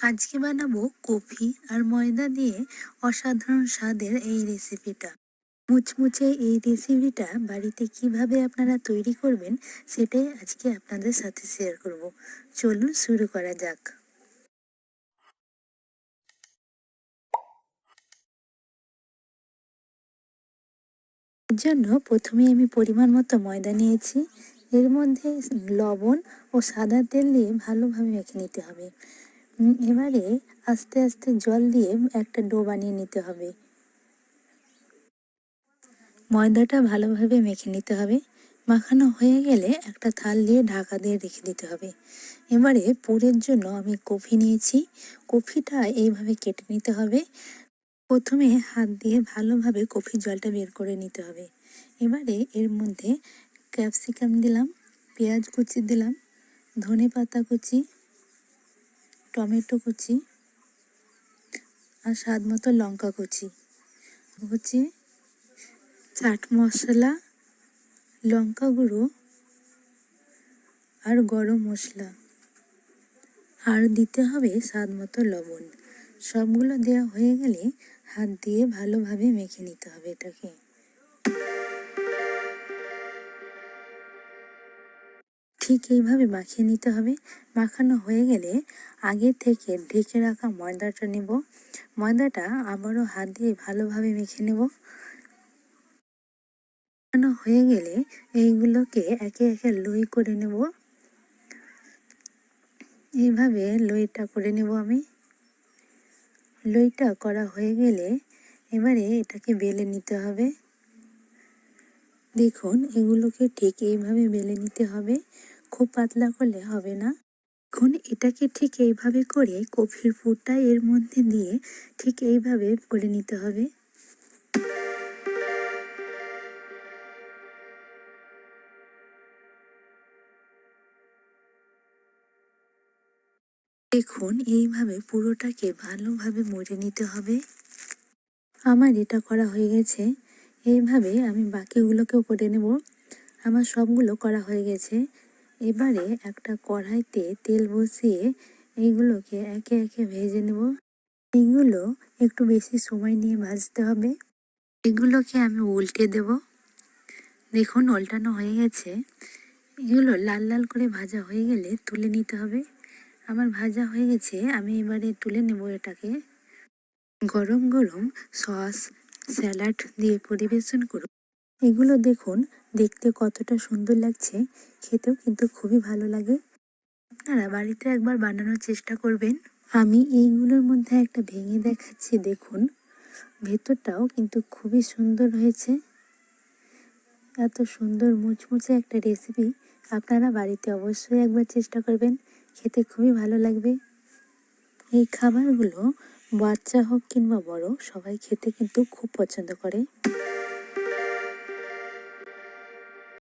আজকে বানাবো কফি আর ময়দা দিয়ে অসাধারণ স্বাদের এই রেসিপিটা। মুচমুচে এই রেসিপিটা বাড়িতে কিভাবে আপনারা তৈরি করবেন সেটাই আজকে আপনাদের সাথে শেয়ার করব। চলুন শুরু করা যাক। এর জন্য প্রথমে আমি পরিমাণ মতো ময়দা নিয়েছি। এর মধ্যে লবণ ও সাদা তেল দিয়ে ভালোভাবে মেখে নিতে হবে। এবারে আস্তে আস্তে জল দিয়ে একটা ডো বানিয়ে নিতে হবে। ময়দাটা ভালোভাবে মেখে নিতে হবে। মাখানো হয়ে গেলে একটা থাল দিয়ে ঢাকা দিয়ে রেখে দিতে হবে। এবারে পুরের জন্য আমি কফি নিয়েছি। কফিটা এইভাবে কেটে নিতে হবে। প্রথমে হাত দিয়ে ভালোভাবে কফির জলটা বের করে নিতে হবে। এবারে এর মধ্যে ক্যাপসিকাম দিলাম, পেঁয়াজ কুচি দিলাম, ধনে পাতা কুচি, টমেটো কুচি আর স্বাদ মতো লঙ্কা কুচি, চাট মশলা, লঙ্কা গুঁড়ো আর গরম মশলা, আর দিতে হবে স্বাদ মতো লবণ। সবগুলো দেওয়া হয়ে গেলে হাত দিয়ে ভালোভাবে মেখে নিতে হবে এটাকে। ঠিক এইভাবে মাখিয়ে নিতে হবে। মাখানো হয়ে গেলে আগে থেকে ঢেকে রাখা ময়দাটা নেব। ময়দাটা আবারও হাত দিয়ে ভালোভাবে মেখে নেব। মাখানো হয়ে গেলে এইগুলোকে একে একে লই করে নেব। এইভাবে লইটা করে নেব আমি। লইটা করা হয়ে গেলে এবারে এটাকে বেলে নিতে হবে। দেখুন এগুলোকে ঠিক এইভাবে বেলে নিতে হবে, খুব পাতলা করলে হবে না। এখন এটাকে ঠিক এইভাবে করে কফির পুরটা এর মধ্যে দিয়ে ঠিক এইভাবে করে নিতে হবে। দেখুন এইভাবে পুরোটাকে ভালোভাবে মুড়ে নিতে হবে। আমার এটা করা হয়ে গেছে। এইভাবে আমি বাকিগুলোকেও করে নেব। আমার সবগুলো করা হয়ে গেছে। এবারে একটা কড়াইতে তেল বসিয়ে এইগুলোকে একে একে ভেজে নেব। এইগুলো একটু বেশি সময় নিয়ে ভাজতে হবে। এগুলোকে আমি উল্টে দেব। দেখুন উল্টানো হয়ে গেছে। এগুলো লাল লাল করে ভাজা হয়ে গেলে তুলে নিতে হবে। আমার ভাজা হয়ে গেছে, আমি এবারে তুলে নেব এটাকে। গরম গরম সস, স্যালাড দিয়ে পরিবেশন করুন। এগুলো দেখুন দেখতে কতটা সুন্দর লাগছে, খেতেও কিন্তু খুবই ভালো লাগে। আপনারা বাড়িতে একবার বানানোর চেষ্টা করবেন। আমি এইগুলোর মধ্যে একটা ভেঙে দেখাচ্ছি, দেখুন ভেতরটাও কিন্তু খুবই সুন্দর হয়েছে। এত সুন্দর মুচমুচে একটা রেসিপি আপনারা বাড়িতে অবশ্যই একবার চেষ্টা করবেন, খেতে খুবই ভালো লাগবে। এই খাবারগুলো বাচ্চা হোক কিংবা বড় সবাই খেতে কিন্তু খুব পছন্দ করে।